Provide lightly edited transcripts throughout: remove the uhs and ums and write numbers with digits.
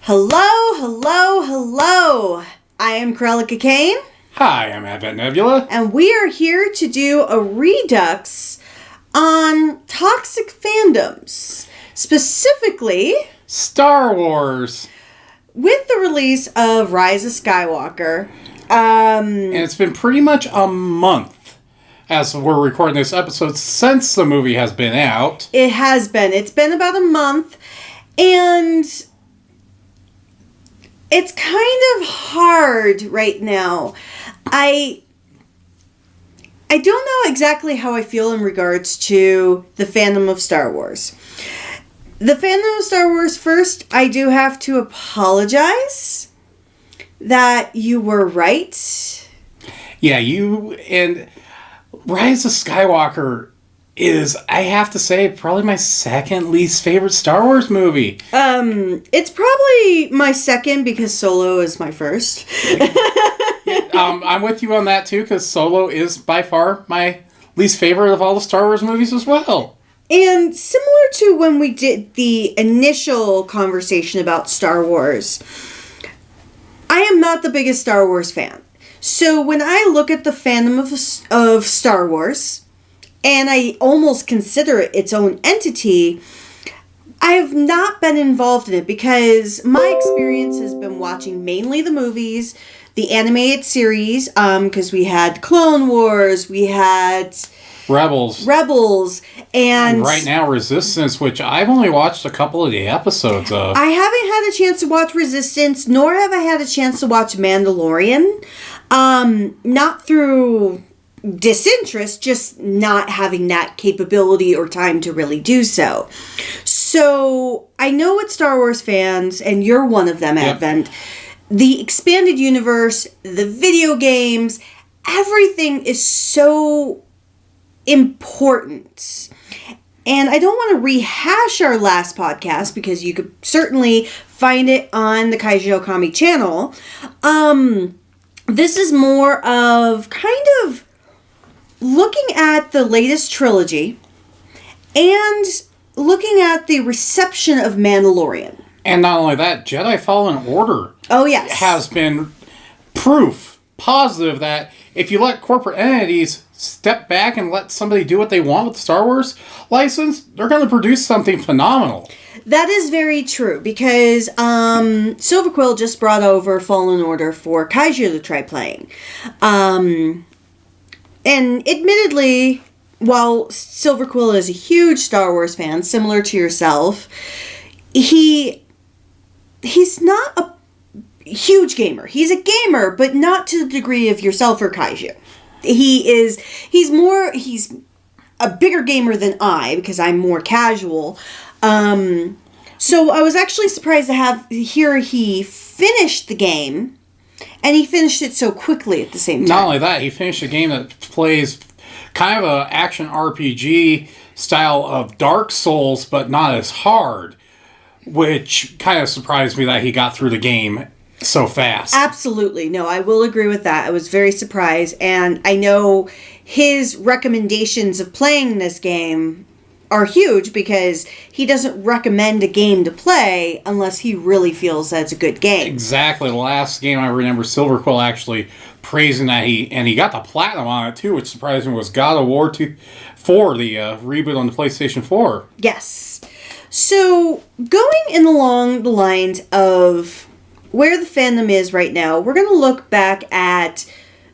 Hello, hello, hello. I am Cruellica Kain. Hi, I'm Advent Nebula. And we are here to do a redux on toxic fandoms. Specifically, Star Wars. with the release of Rise of Skywalker. And it's been pretty much a month as we're recording this episode since the movie has been out. It has been. It's been about a month. And it's kind of hard right now. I don't know exactly how I feel in regards to the fandom of Star Wars. The fandom of Star Wars, first, I do have to apologize that you were right. Yeah, and Rise of Skywalker is, I have to say, probably my second least favorite Star Wars movie. It's probably my second because Solo is my first. I'm with you on that too, because Solo is by far my least favorite of all the Star Wars movies as well. And similar to when we did the initial conversation about Star Wars, I am not the biggest Star Wars fan. So when I look at the fandom of Star Wars, and I almost consider it its own entity, I have not been involved in it because my experience has been watching mainly the movies, the animated series, because we had Clone Wars, we had Rebels, and right now Resistance, which I've only watched a couple of the episodes of. I haven't had a chance to watch Resistance, nor have I had a chance to watch Mandalorian. Not through disinterest, just not having that capability or time to really do so. So I know what Star Wars fans, and you're one of them, Advent, the expanded universe, the video games, everything is so important. And I don't want to rehash our last podcast because you could certainly find it on the Kaiju Okami channel. This is more of kind of looking at the latest trilogy and looking at the reception of Mandalorian. And not only that, Jedi Fallen Order has been proof positive that if you let corporate entities step back and let somebody do what they want with the Star Wars license, they're going to produce something phenomenal. That is very true because Silver Quill just brought over Fallen Order for Kaiju to try playing. And admittedly, while Silver Quill is a huge Star Wars fan, similar to yourself, he's not a huge gamer. He's a gamer, but not to the degree of yourself or Kaiju. He's a bigger gamer than I, because I'm more casual. So I was actually surprised to hear he finished the game. And he finished it so quickly at the same time. Not only that, he finished a game that plays kind of an action RPG style of Dark Souls, but not as hard, which kind of surprised me that he got through the game so fast. Absolutely. No, I will agree with that. I was very surprised, and I know his recommendations of playing this game are huge because he doesn't recommend a game to play unless he really feels that it's a good game. Exactly. The last game I remember Silver Quill actually praising that he got the platinum on it too, which surprised me, was God of War 4, the reboot on the PlayStation 4. Yes. So going along the lines of where the fandom is right now, we're going to look back at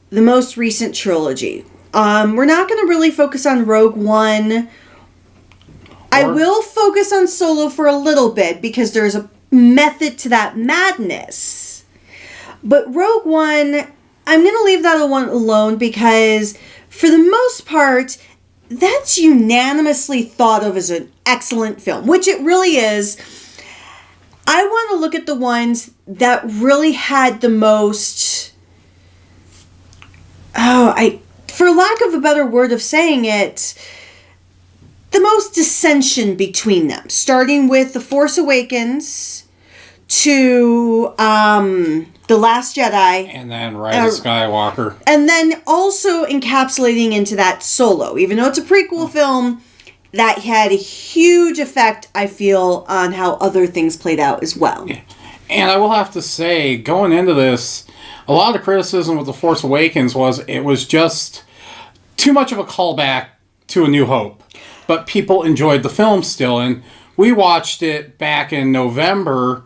the most recent trilogy. We're not going to really focus on Rogue One. I will focus on Solo for a little bit because there's a method to that madness. But Rogue One, I'm going to leave that one alone because for the most part, that's unanimously thought of as an excellent film, which it really is. I want to look at the ones that really had the most, for lack of a better word of saying it, the most dissension between them, starting with The Force Awakens to The Last Jedi. And then Rise of Skywalker. And then also encapsulating into that Solo. Even though it's a prequel film, that had a huge effect, I feel, on how other things played out as well. Yeah. And I will have to say, going into this, a lot of the criticism with The Force Awakens was it was just too much of a callback to A New Hope. But people enjoyed the film still, and we watched it back in November,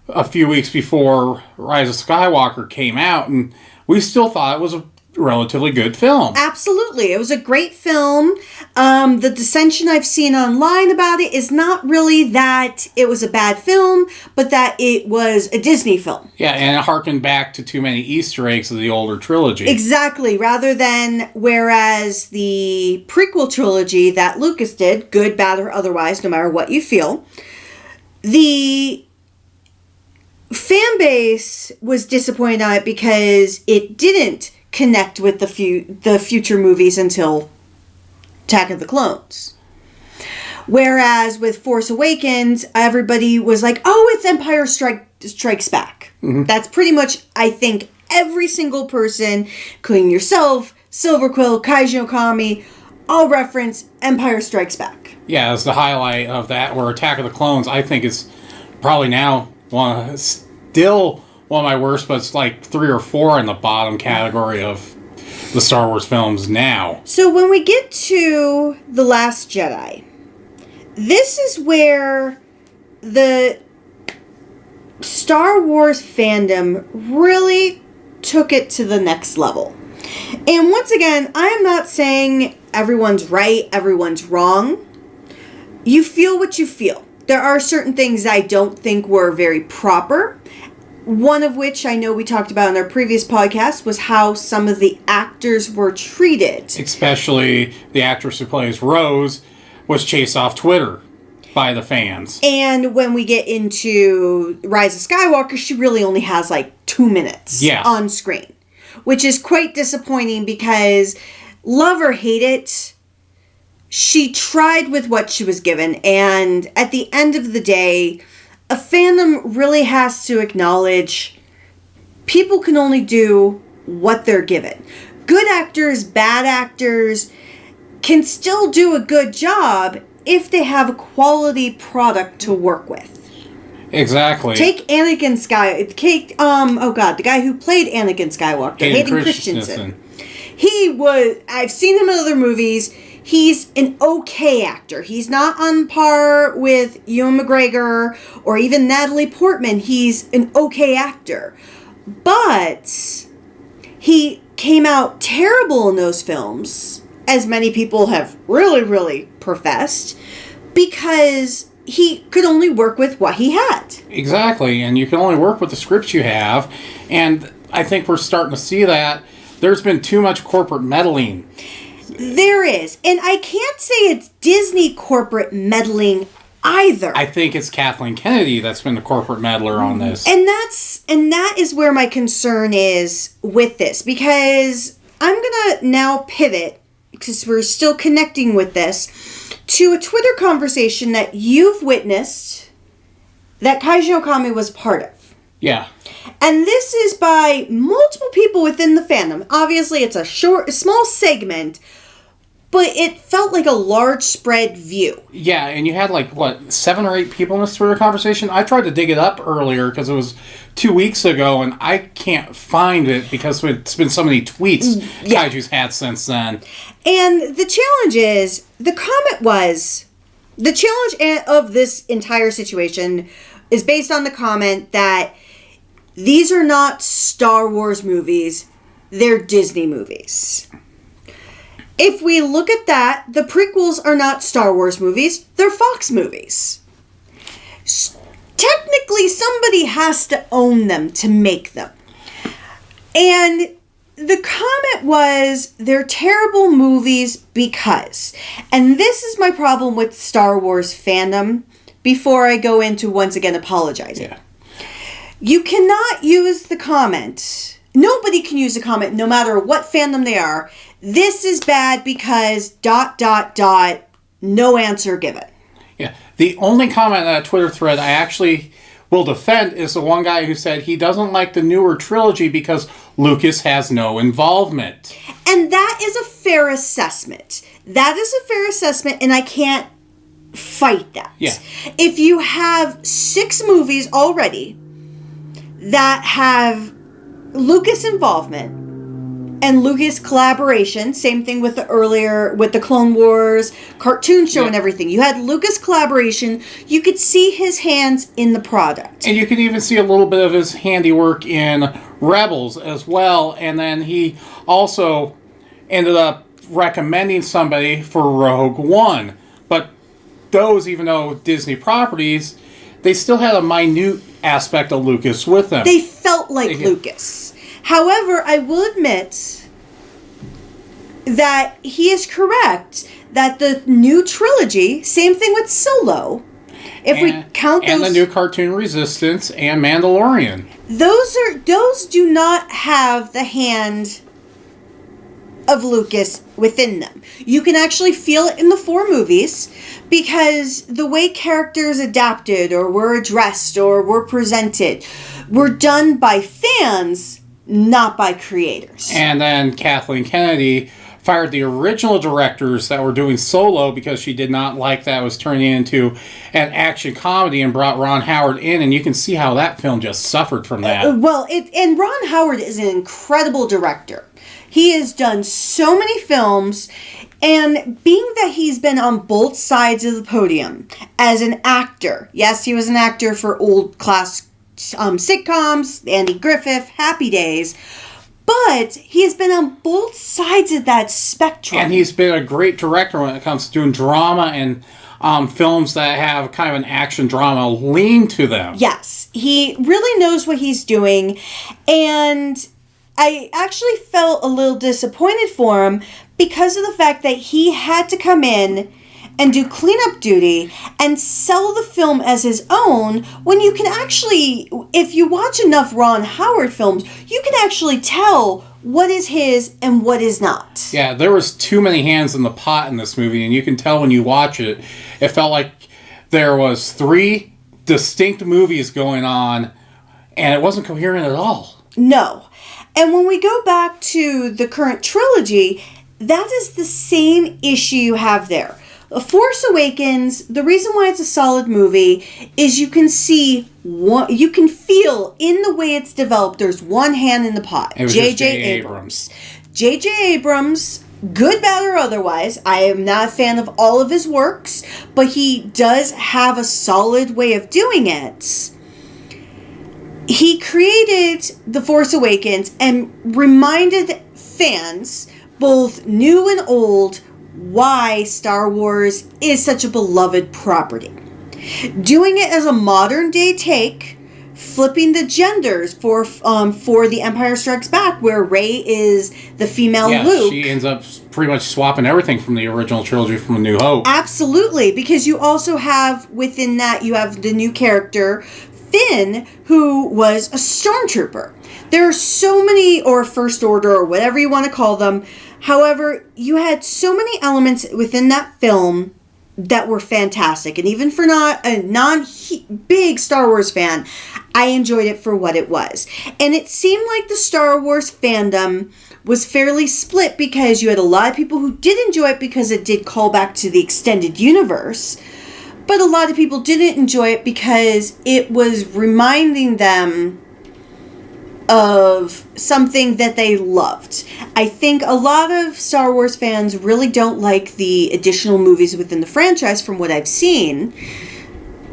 a few weeks before Rise of Skywalker came out, and we still thought it was a relatively good film. Absolutely. It was a great film. The dissension I've seen online about it is not really that it was a bad film, but that it was a Disney film. Yeah, and it harkened back to too many Easter eggs of the older trilogy. Exactly. Rather than, whereas the prequel trilogy that Lucas did, good, bad, or otherwise, no matter what you feel, the fan base was disappointed on it because it didn't connect with the future movies until Attack of the Clones. Whereas with Force Awakens, everybody was like, oh, it's Empire Strikes Back. Mm-hmm. That's pretty much, I think, every single person, including yourself, Silver Quill, Kaiji Okami, all reference Empire Strikes Back. Yeah, as the highlight of that, where Attack of the Clones, I think, is probably now still one of my worst, but it's like 3 or 4 in the bottom category of the Star Wars films now. So when we get to The Last Jedi, this is where the Star Wars fandom really took it to the next level. And once again, I am not saying everyone's right, everyone's wrong. You feel what you feel. There are certain things I don't think were very proper. One of which I know we talked about in our previous podcast was how some of the actors were treated. Especially the actress who plays Rose was chased off Twitter by the fans. And when we get into Rise of Skywalker, she really only has like 2 minutes on screen. Which is quite disappointing because, love or hate it, she tried with what she was given. And at the end of the day, a fandom really has to acknowledge people can only do what they're given. Good actors, bad actors can still do a good job if they have a quality product to work with. Exactly. Take Anakin the guy who played Anakin Skywalker, Hayden Christensen. I've seen him in other movies. He's an okay actor. He's not on par with Ewan McGregor or even Natalie Portman. He's an okay actor. But he came out terrible in those films, as many people have really, really professed, because he could only work with what he had. Exactly, and you can only work with the scripts you have, and I think we're starting to see that. There's been too much corporate meddling. There is. And I can't say it's Disney corporate meddling either. I think it's Kathleen Kennedy that's been the corporate meddler on this. And that is where my concern is with this. Because I'm going to now pivot, because we're still connecting with this, to a Twitter conversation that you've witnessed that Kaiji Okami was part of. Yeah. And this is by multiple people within the fandom. Obviously, it's a small segment, but it felt like a large spread view. Yeah, and you had 7 or 8 people in this Twitter conversation? I tried to dig it up earlier because it was 2 weeks ago, and I can't find it because it's been so many tweets Kaiju's had since then. And the challenge of this entire situation is based on the comment that these are not Star Wars movies, they're Disney movies. If we look at that, the prequels are not Star Wars movies, they're Fox movies. Technically, somebody has to own them to make them. And the comment was, they're terrible movies because. And this is my problem with Star Wars fandom before I go into once again apologizing. Yeah. You cannot use the comment. Nobody can use a comment, no matter what fandom they are. This is bad because ... no answer given. Yeah. The only comment on that Twitter thread I actually will defend is the one guy who said he doesn't like the newer trilogy because Lucas has no involvement. And that is a fair assessment. And I can't fight that. Yeah. If you have 6 movies already that have Lucas involvement and Lucas collaboration. Same thing with with the Clone Wars cartoon show and everything. You had Lucas collaboration. You could see his hands in the product. And you can even see a little bit of his handiwork in Rebels as well. And then he also ended up recommending somebody for Rogue One. But those, even though Disney properties, they still had a minute aspect of Lucas with them. They felt like Lucas. However, I will admit that he is correct that the new trilogy, same thing with Solo, we count those... And the new cartoon Resistance and Mandalorian. Those do not have the hand of Lucas within them. You can actually feel it in the 4 movies because the way characters adapted or were addressed or were presented were done by fans, not by creators. And then Kathleen Kennedy fired the original directors that were doing Solo because she did not like that it was turning into an action comedy and brought Ron Howard in, and you can see how that film just suffered from that. And Ron Howard is an incredible director. He has done so many films, and being that he's been on both sides of the podium as an actor, yes, he was an actor for old class sitcoms, Andy Griffith, Happy Days, but he has been on both sides of that spectrum. And he's been a great director when it comes to doing drama and films that have kind of an action drama lean to them. Yes, he really knows what he's doing, and I actually felt a little disappointed for him because of the fact that he had to come in and do cleanup duty and sell the film as his own, when you can actually, if you watch enough Ron Howard films, you can actually tell what is his and what is not. Yeah, there was too many hands in the pot in this movie, and you can tell when you watch it, it felt like there was 3 distinct movies going on, and it wasn't coherent at all. No. And when we go back to the current trilogy, that is the same issue you have there. Force Awakens, the reason why it's a solid movie is you can see, you can feel in the way it's developed, there's one hand in the pot. J.J. Abrams. J.J. Abrams, good, bad, or otherwise, I am not a fan of all of his works, but he does have a solid way of doing it. He created The Force Awakens and reminded fans, both new and old, why Star Wars is such a beloved property. Doing it as a modern day take, flipping the genders for The Empire Strikes Back, where Rey is the female Luke. She ends up pretty much swapping everything from the original trilogy from A New Hope. Absolutely, because you also have, within that, you have the new character, Finn, who was a stormtrooper. There are so many, or First Order, or whatever you want to call them. However, you had so many elements within that film that were fantastic. And even for not a non-big Star Wars fan, I enjoyed it for what it was. And it seemed like the Star Wars fandom was fairly split because you had a lot of people who did enjoy it because it did call back to the extended universe. But a lot of people didn't enjoy it because it was reminding them of something that they loved. I think a lot of Star Wars fans really don't like the additional movies within the franchise from what I've seen,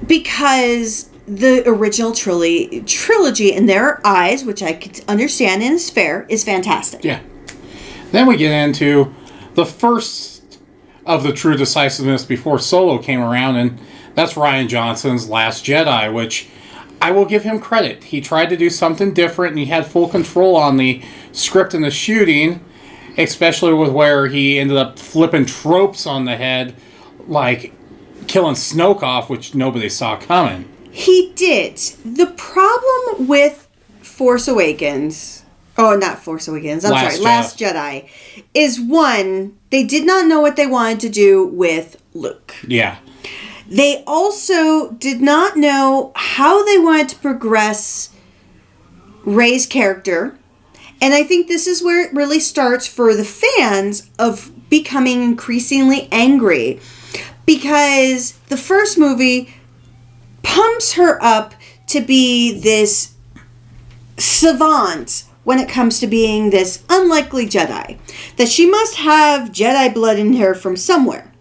because the original trilogy in their eyes, which I could understand and is fair, is fantastic. Yeah. Then we get into the first of the true decisiveness before Solo came around, and that's Rian Johnson's Last Jedi, which I will give him credit. He tried to do something different, and he had full control on the script and the shooting, especially with where he ended up flipping tropes on the head, like killing Snoke off, which nobody saw coming. He did. The problem with Force Awakens... Oh, not Force Awakens. Last Jedi. Is, one, they did not know what they wanted to do with Luke. Yeah. They also did not know how they wanted to progress Rey's character. And I think this is where it really starts for the fans of becoming increasingly angry. Because the first movie pumps her up to be this savant when it comes to being this unlikely Jedi. That she must have Jedi blood in her from somewhere.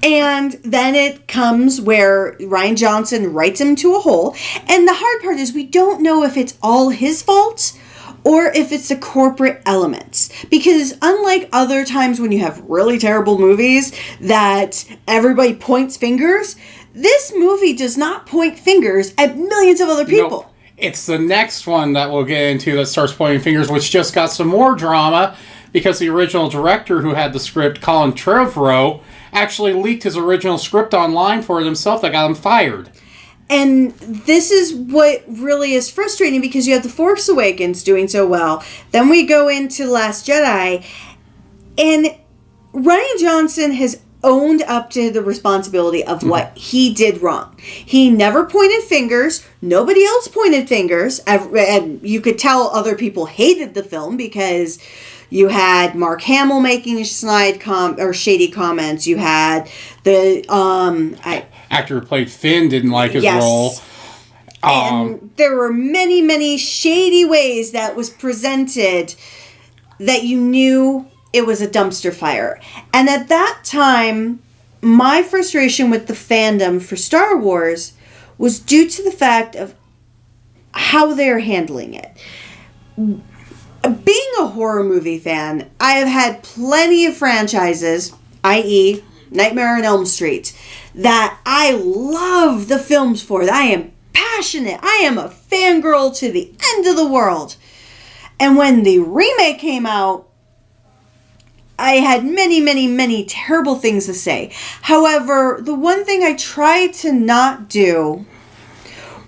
And then it comes where Rian Johnson writes him to a hole. And the hard part is we don't know if it's all his fault or if it's the corporate elements. Because unlike other times when you have really terrible movies that everybody points fingers, this movie does not point fingers at millions of other people. Nope. It's the next one that we'll get into that starts pointing fingers, which just got some more drama because the original director who had the script, Colin Trevorrow, actually leaked his original script online for it himself that got him fired. And this is what really is frustrating because you have The Force Awakens doing so well. Then we go into Last Jedi. And Rian Johnson has owned up to the responsibility of what he did wrong. He never pointed fingers. Nobody else pointed fingers. And you could tell other people hated the film because you had Mark Hamill making shady comments. You had the actor who played Finn didn't like his role. And there were many, many shady ways that was presented that you knew it was a dumpster fire. And at that time, my frustration with the fandom for Star Wars was due to the fact of how they're handling it. Being a horror movie fan, I have had plenty of franchises, i.e. Nightmare on Elm Street, that I love the films for, that I am passionate. I am a fangirl to the end of the world. And when the remake came out, I had many, many, many terrible things to say. However, the one thing I tried to not do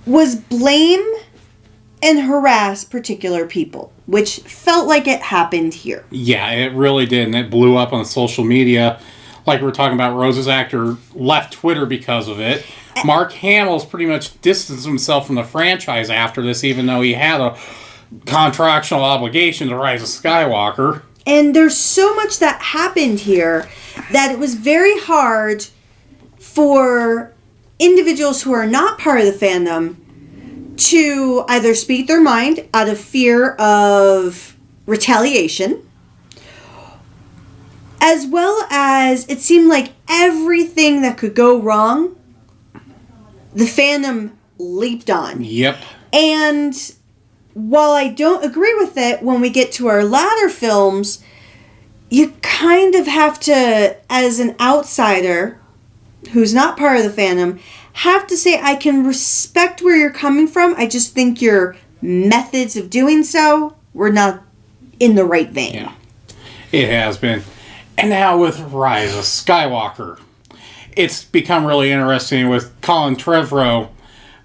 was blame and harass particular people, which felt like it happened here. Yeah, it really did, and it blew up on social media. Like we were talking about, Rose's actor left Twitter because of it. Mark Hamill's pretty much distanced himself from the franchise after this, even though he had a contractual obligation to Rise of Skywalker. And there's so much that happened here that it was very hard for individuals who are not part of the fandom to either speak their mind out of fear of retaliation, as well as it seemed like everything that could go wrong, the fandom leaped on. Yep. And while I don't agree with it, when we get to our latter films, you kind of have to, as an outsider who's not part of the fandom, have to say I can respect where you're coming from. I just think your methods of doing so were not in the right vein. Yeah, it has been. And now with Rise of Skywalker, it's become really interesting with Colin Trevorrow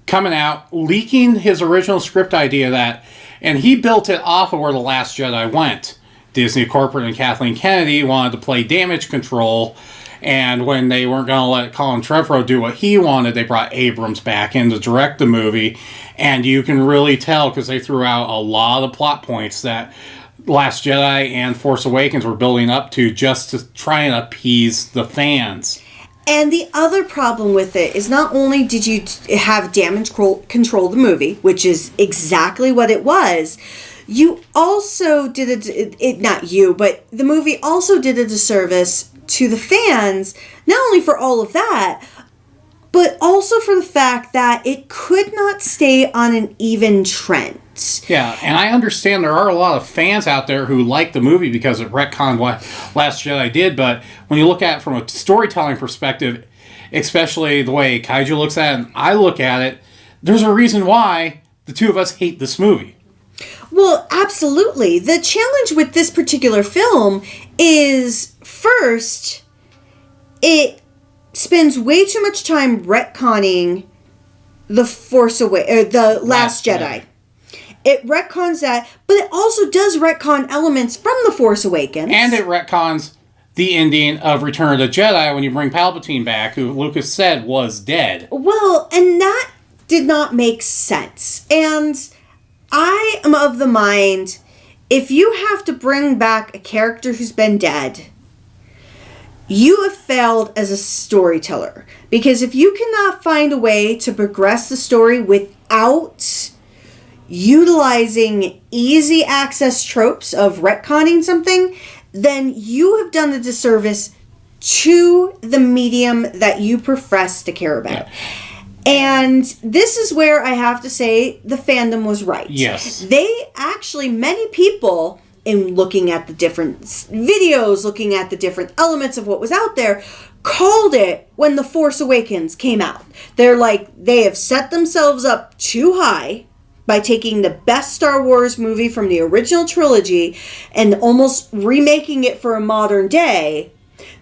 coming out, leaking his original script idea and he built it off of where The Last Jedi went. Disney corporate and Kathleen Kennedy wanted to play damage control, and when they weren't going to let Colin Trevorrow do what he wanted, they brought Abrams back in to direct the movie, and you can really tell because they threw out a lot of plot points that Last Jedi and Force Awakens were building up to just to try and appease the fans. And the other problem with it is not only did you have damage control the movie, which is exactly what it was, you also did it not you, but the movie also did a disservice to the fans, not only for all of that, but also for the fact that it could not stay on an even trend. Yeah, and I understand there are a lot of fans out there who like the movie because it retconned what Last Jedi did, but when you look at it from a storytelling perspective, especially the way Kaiju looks at it and I look at it, there's a reason why the two of us hate this movie. Well, absolutely. The challenge with this particular film is, first, it spends way too much time retconning the the Last Jedi. It retcons that, but it also does retcon elements from The Force Awakens. And it retcons the ending of Return of the Jedi when you bring Palpatine back, who Lucas said was dead. Well, and that did not make sense. And I am of the mind, if you have to bring back a character who's been dead, you have failed as a storyteller. Because if you cannot find a way to progress the story without utilizing easy access tropes of retconning something, then you have done a disservice to the medium that you profess to care about. Yeah. And this is where I have to say the fandom was right. Yes. They actually, many people, in looking at the different videos, looking at the different elements of what was out there, called it when The Force Awakens came out. They're like, they have set themselves up too high by taking the best Star Wars movie from the original trilogy and almost remaking it for a modern day.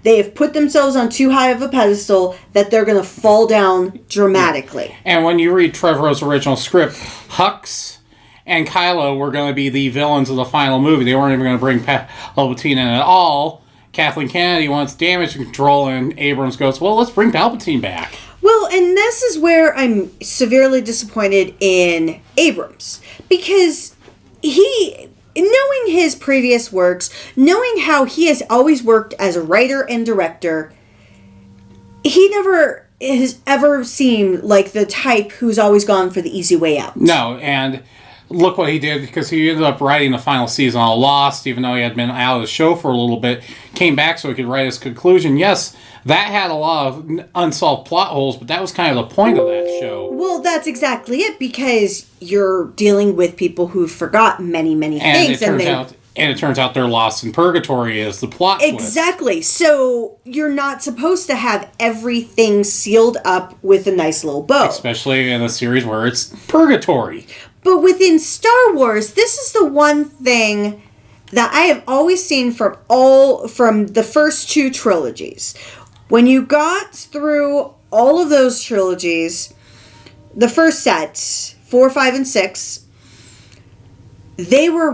They have put themselves on too high of a pedestal that they're going to fall down dramatically. Yeah. And when you read Trevorrow's original script, Hux and Kylo were going to be the villains of the final movie. They weren't even going to bring Palpatine in at all. Kathleen Kennedy wants damage control, and Abrams goes, well, let's bring Palpatine back. Well, and this is where I'm severely disappointed in Abrams. Because knowing his previous works, knowing how he has always worked as a writer and director, he never has ever seemed like the type who's always gone for the easy way out. No, and look what he did, because he ended up writing the final season of Lost, even though he had been out of the show for a little bit, came back so he could write his conclusion. Yes, that had a lot of unsolved plot holes, but that was kind of the point of that show. Well, that's exactly it, because you're dealing with people who forgot many, many things. And it turns out they're lost in purgatory is the plot twist. Exactly. So you're not supposed to have everything sealed up with a nice little bow. Especially in a series where it's purgatory. But within Star Wars, this is the one thing that I have always seen from the first two trilogies. When you got through all of those trilogies, the first set, 4, 5, and 6, they were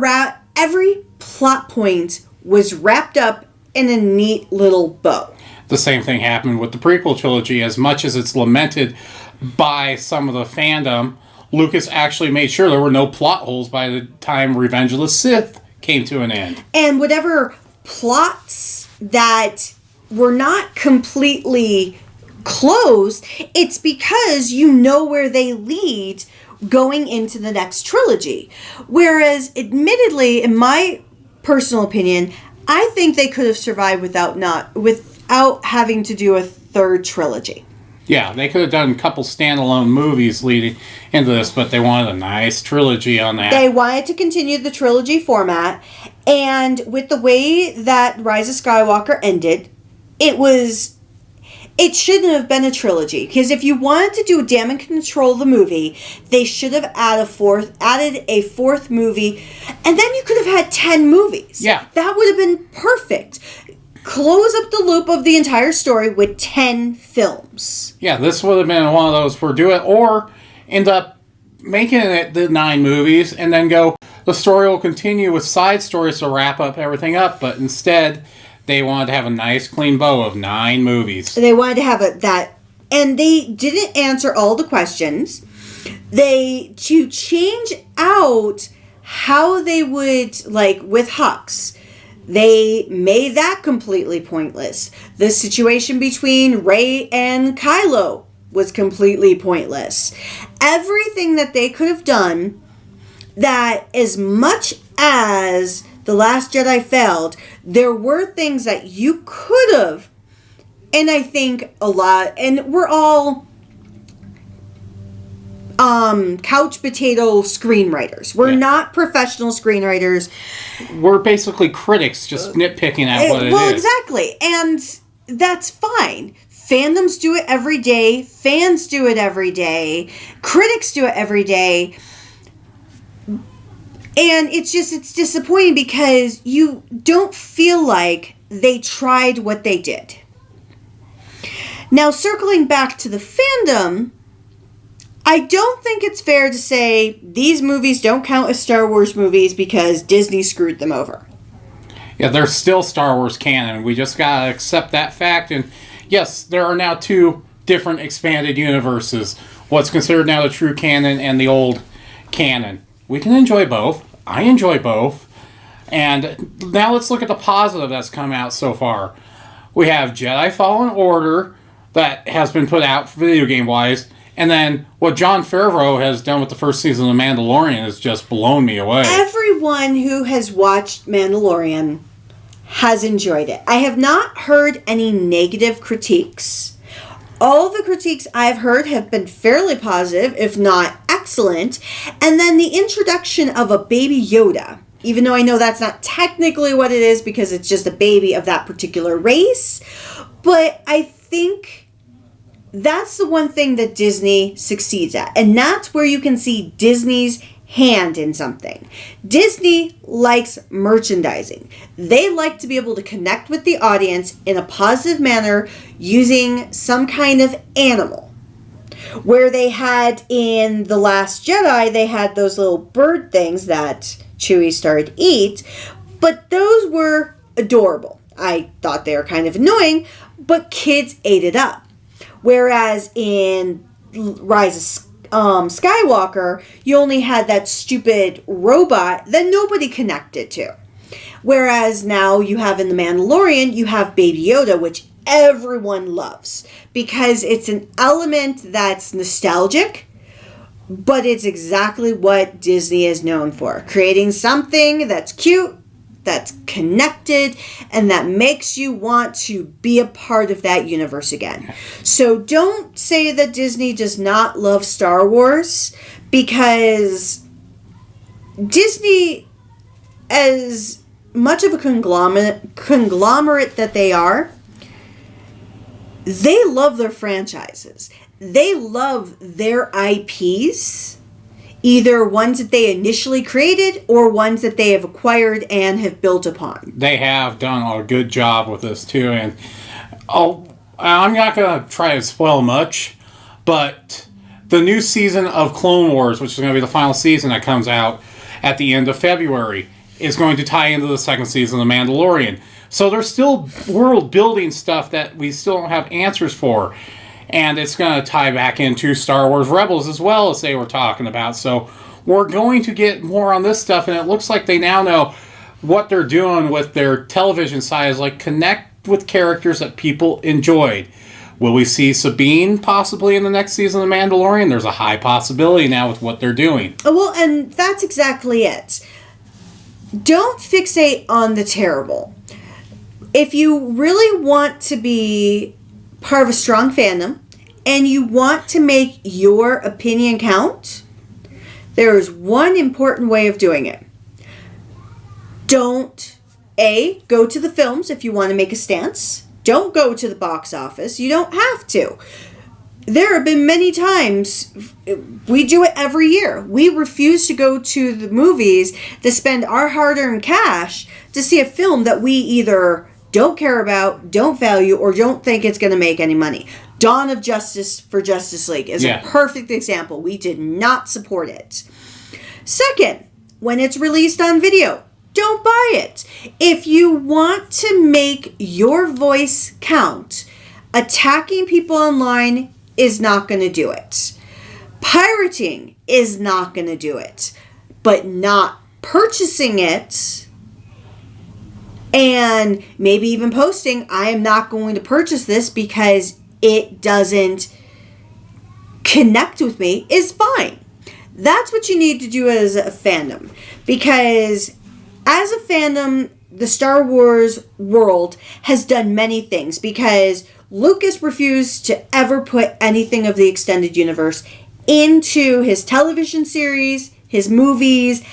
every plot point was wrapped up in a neat little bow. The same thing happened with the prequel trilogy. As much as it's lamented by some of the fandom, Lucas actually made sure there were no plot holes by the time Revenge of the Sith came to an end. And whatever plots that were not completely closed, it's because you know where they lead going into the next trilogy. Whereas, admittedly, in my personal opinion, I think they could have survived without having to do a third trilogy. Yeah, they could have done a couple standalone movies leading into this, but they wanted a nice trilogy on that. They wanted to continue the trilogy format, and with the way that Rise of Skywalker ended, it shouldn't have been a trilogy, because if you wanted to do damage control the movie, they should have added a fourth movie, and then you could have had 10 movies. Yeah. That would have been perfect. Close up the loop of the entire story with 10 films. Yeah, this would have been one of those for do it, or end up making it the 9 movies, and then go, the story will continue with side stories to wrap up everything up, but instead they wanted to have a nice clean bow of 9 movies. They wanted to have that, and they didn't answer all the questions. To change out how they would, like with Hux, they made that completely pointless. The situation between Rey and Kylo was completely pointless. Everything that they could have done, that as much as The Last Jedi failed, there were things that you could have, and I think a lot, and we're all couch potato screenwriters. We're not professional screenwriters. We're basically critics just nitpicking at what it is. Well, exactly. And that's fine. Fandoms do it every day. Fans do it every day. Critics do it every day. And it's disappointing because you don't feel like they tried what they did. Now, circling back to the fandom, I don't think it's fair to say these movies don't count as Star Wars movies because Disney screwed them over. Yeah, they're still Star Wars canon. We just gotta accept that fact. And yes, there are now 2 different expanded universes. What's considered now the true canon and the old canon. We can enjoy both. I enjoy both. And now let's look at the positive that's come out so far. We have Jedi Fallen Order that has been put out video game-wise, And then what Jon Favreau has done with the first season of Mandalorian has just blown me away. Everyone who has watched Mandalorian has enjoyed it. I have not heard any negative critiques. All the critiques I've heard have been fairly positive, if not excellent. And then the introduction of a baby Yoda, even though I know that's not technically what it is because it's just a baby of that particular race. But I think that's the one thing that Disney succeeds at. And that's where you can see Disney's hand in something. Disney likes merchandising. They like to be able to connect with the audience in a positive manner using some kind of animal. Where they had in The Last Jedi, they had those little bird things that Chewie started to eat, but those were adorable. I thought they were kind of annoying, but kids ate it up. Whereas in Rise of Skywalker, you only had that stupid robot that nobody connected to. Whereas now you have in The Mandalorian, you have Baby Yoda, which everyone loves. Because it's an element that's nostalgic, but it's exactly what Disney is known for. Creating something that's cute, that's connected, and that makes you want to be a part of that universe again. So don't say that Disney does not love Star Wars, because Disney, as much of a conglomerate that they are, they love their franchises. They love their IPs, either ones that they initially created or ones that they have acquired and have built upon. They have done a good job with this too, and I'm not going to try to spoil much, but the new season of Clone Wars, which is going to be the final season that comes out at the end of February, is going to tie into the second season of The Mandalorian. So there's still world building stuff that we still don't have answers for. And it's going to tie back into Star Wars Rebels as well, as they were talking about. So we're going to get more on this stuff, and it looks like they now know what they're doing with their television side is like connect with characters that people enjoyed. Will we see Sabine possibly in the next season of The Mandalorian? There's a high possibility now with what they're doing. Well, and that's exactly it. Don't fixate on the terrible. If you really want to be part of a strong fandom and you want to make your opinion count, there is one important way of doing it. Don't go to the films if you want to make a stance. Don't go to the box office. You don't have to. There have been many times, we do it every year. We refuse to go to the movies to spend our hard-earned cash to see a film that we either don't care about, don't value, or don't think it's going to make any money. Dawn of Justice for Justice League is a perfect example. We did not support it. Second, when it's released on video, don't buy it. If you want to make your voice count, attacking people online is not going to do it. Pirating is not going to do it. But not purchasing it and maybe even posting, I am not going to purchase this because it doesn't connect with me, is fine. That's what you need to do as a fandom. Because as a fandom, the Star Wars world has done many things. Because Lucas refused to ever put anything of the extended universe into his television series, his movies,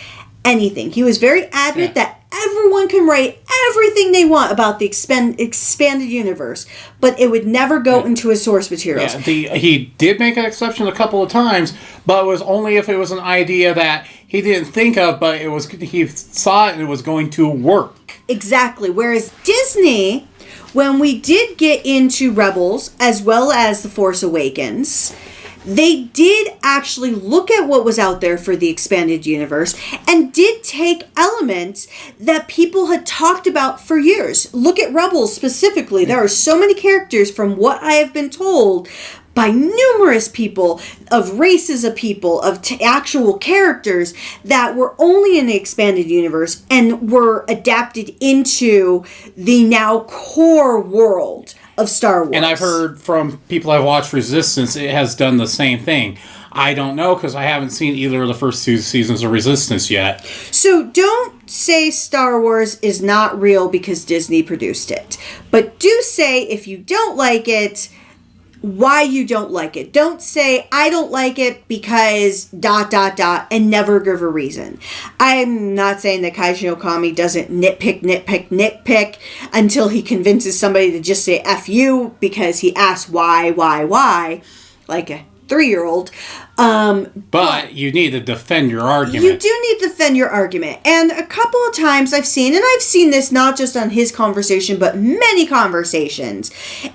anything. He was very adamant that everyone can write everything they want about the expanded universe, but it would never go into his source materials. Yeah, he did make an exception a couple of times, but it was only if it was an idea that he didn't think of, but he saw it and it was going to work. Exactly. Whereas Disney, when we did get into Rebels as well as The Force Awakens, they did actually look at what was out there for the expanded universe and did take elements that people had talked about for years. Look at Rebels specifically. There are so many characters, from what I have been told by numerous people, of races of people, of actual characters that were only in the expanded universe and were adapted into the now core world of Star Wars. And I've heard from people I've watched Resistance, it has done the same thing. I don't know, because I haven't seen either of the first 2 seasons of Resistance yet. So don't say Star Wars is not real because Disney produced it. But do say, if you don't like it, why you don't like it. Don't say, I don't like it because ... and never give a reason. I'm not saying that Kaiji Okami doesn't nitpick until he convinces somebody to just say F you because he asks why, like a 3-year-old. But you need to defend your argument. You do need to defend your argument. And a couple of times I've seen this not just on his conversation, but many conversations,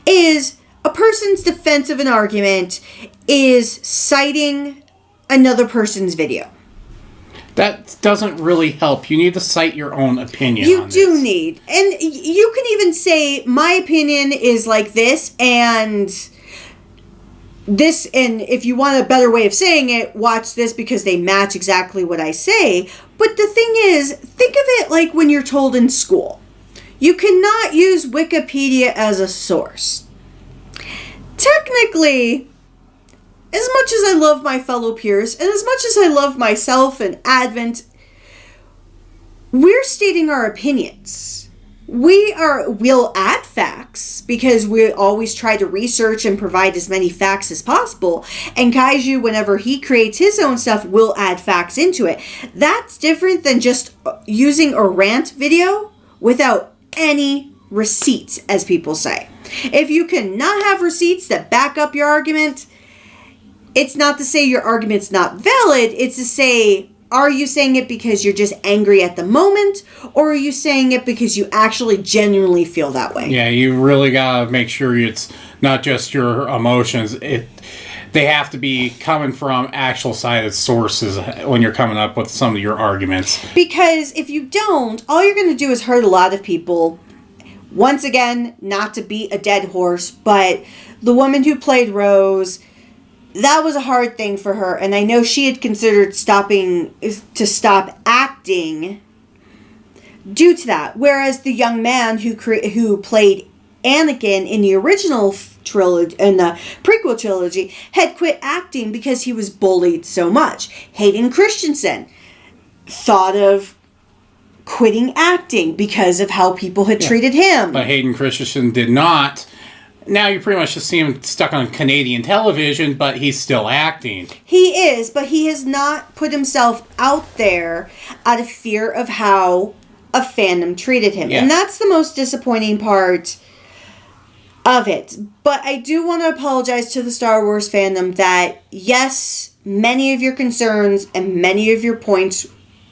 is a person's defense of an argument is citing another person's video. That doesn't really help. You need to cite your own opinion. You do need. And you can even say, my opinion is like this, and if you want a better way of saying it, watch this because they match exactly what I say. But the thing is, think of it like when you're told in school. You cannot use Wikipedia as a source. Technically, as much as I love my fellow peers, and as much as I love myself and Advent, we're stating our opinions. We'll add facts, because we always try to research and provide as many facts as possible, and Kaiju, whenever he creates his own stuff, will add facts into it. That's different than just using a rant video without any receipts, as people say. If you cannot have receipts that back up your argument, it's not to say your argument's not valid. It's to say, are you saying it because you're just angry at the moment, or are you saying it because you actually genuinely feel that way? Yeah, you really gotta make sure it's not just your emotions. They have to be coming from actual cited sources when you're coming up with some of your arguments. Because if you don't, all you're going to do is hurt a lot of people. Once again, not to beat a dead horse, but the woman who played Rose, that was a hard thing for her. And I know she had considered stop acting due to that. Whereas the young man who played Anakin in the original trilogy, in the prequel trilogy, had quit acting because he was bullied so much. Hayden Christensen thought of quitting acting because of how people had treated him. But Hayden Christensen did not. Now you pretty much just see him stuck on Canadian television, but he's still acting. He is, but he has not put himself out there out of fear of how a fandom treated him. Yeah. And that's the most disappointing part of it. But I do want to apologize to the Star Wars fandom that, yes, many of your concerns and many of your points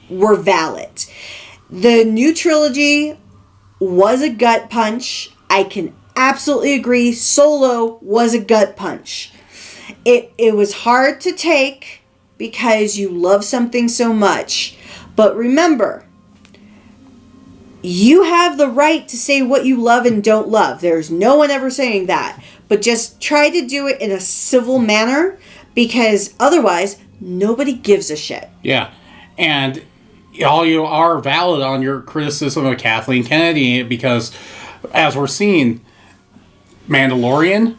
were valid. The new trilogy was a gut punch. I can absolutely agree. Solo was a gut punch. It was hard to take because you love something so much. But remember, you have the right to say what you love and don't love. There's no one ever saying that. But just try to do it in a civil manner, because otherwise, nobody gives a shit. Yeah. And all you are valid on your criticism of Kathleen Kennedy, because as we're seeing, Mandalorian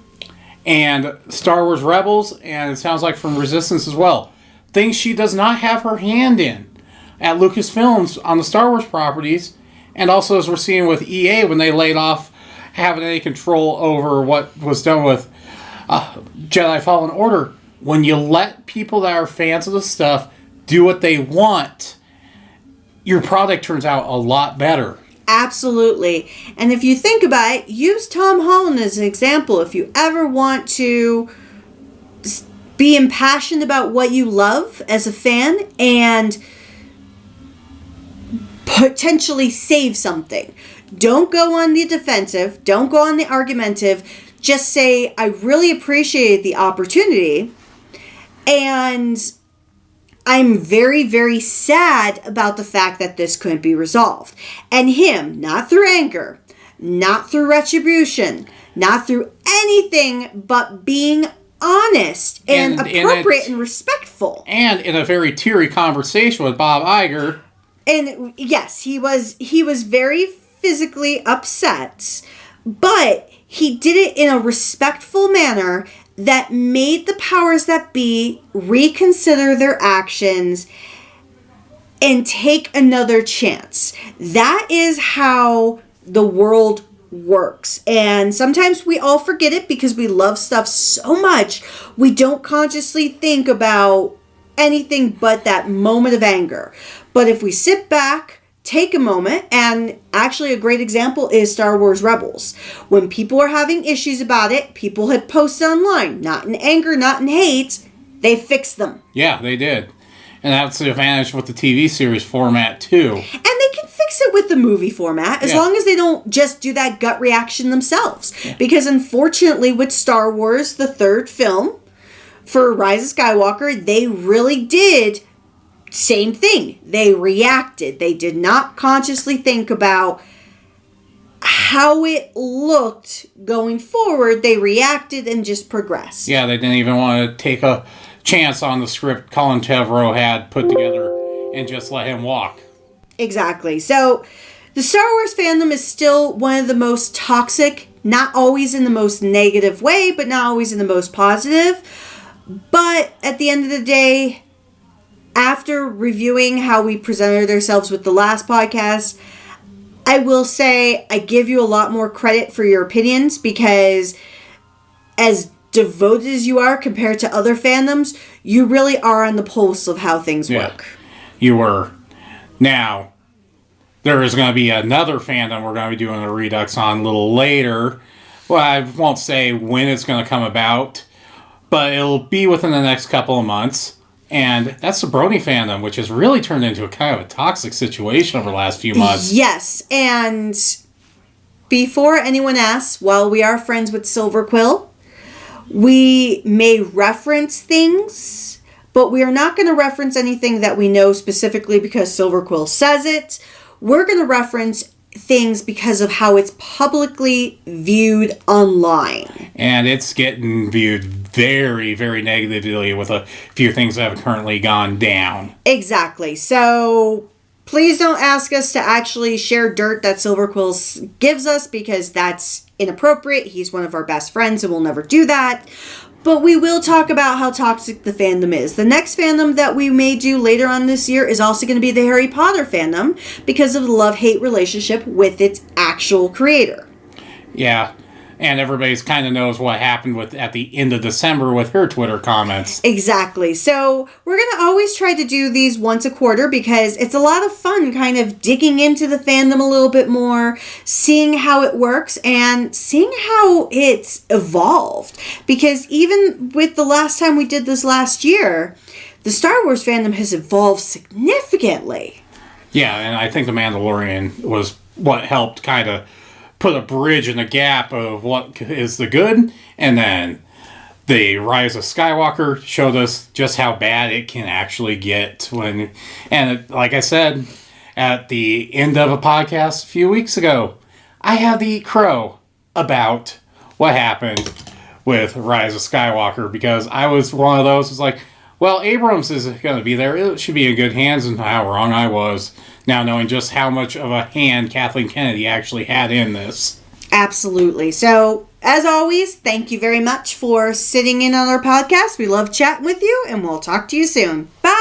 and Star Wars Rebels, and it sounds like from Resistance as well, things she does not have her hand in at Lucasfilms on the Star Wars properties, and also as we're seeing with EA when they laid off having any control over what was done with Jedi Fallen Order. When you let people that are fans of the stuff do what they want, your product turns out a lot better. Absolutely. And if you think about it, use Tom Holland as an example. If you ever want to be impassioned about what you love as a fan and potentially save something, don't go on the defensive, don't go on the argumentative, just say, I really appreciated the opportunity, and I'm very, very sad about the fact that this couldn't be resolved. And him, not through anger, not through retribution, not through anything but being honest and appropriate and respectful. And in a very teary conversation with Bob Iger. And yes, he was very physically upset, but he did it in a respectful manner that made the powers that be reconsider their actions and take another chance. That is how the world works. And sometimes we all forget it because we love stuff so much, we don't consciously think about anything but that moment of anger. But if we sit back, take a moment, and actually a great example is Star Wars Rebels. When people were having issues about it, people had posted online, not in anger, not in hate, they fixed them. Yeah, they did. And that's the advantage with the TV series format, too. And they can fix it with the movie format, as long as they don't just do that gut reaction themselves. Yeah. Because unfortunately, with Star Wars, the third film, for Rise of Skywalker, they really did same thing. They reacted. They did not consciously think about how it looked going forward. They reacted and just progressed. Yeah, they didn't even want to take a chance on the script Colin Trevorrow had put together and just let him walk. Exactly. So the Star Wars fandom is still one of the most toxic, not always in the most negative way, but not always in the most positive. But at the end of the day, after reviewing how we presented ourselves with the last podcast, I will say I give you a lot more credit for your opinions, because as devoted as you are compared to other fandoms, you really are on the pulse of how things work. You were. Now, there is going to be another fandom we're going to be doing a redux on a little later. Well, I won't say when it's going to come about, but it'll be within the next couple of months. And that's the Brony fandom, which has really turned into a kind of a toxic situation over the last few months. Yes, and before anyone asks, while we are friends with Silverquill, we may reference things, but we are not going to reference anything that we know specifically because Silverquill says it. We're going to reference things because of how it's publicly viewed online. And it's getting viewed very, very negatively with a few things that have currently gone down. Exactly. So please don't ask us to actually share dirt that Silverquill gives us, because that's inappropriate. He's one of our best friends and we'll never do that. But we will talk about how toxic the fandom is. The next fandom that we may do later on this year is also going to be the Harry Potter fandom, because of the love-hate relationship with its actual creator. Yeah, and everybody's kind of knows what happened with at the end of December with her Twitter comments. Exactly. So we're going to always try to do these once a quarter, because it's a lot of fun kind of digging into the fandom a little bit more, seeing how it works, and seeing how it's evolved. Because even with the last time we did this last year, the Star Wars fandom has evolved significantly. Yeah, and I think The Mandalorian was what helped kind of put a bridge in the gap of what is the good, and then the Rise of Skywalker showed us just how bad it can actually get like I said at the end of a podcast a few weeks ago, I have the crow about what happened with Rise of Skywalker, because I was one of those who's like, well, Abrams is going to be there. It should be in good hands, and how wrong I was. Now knowing just how much of a hand Kathleen Kennedy actually had in this. Absolutely. So, as always, thank you very much for sitting in on our podcast. We love chatting with you, and we'll talk to you soon. Bye!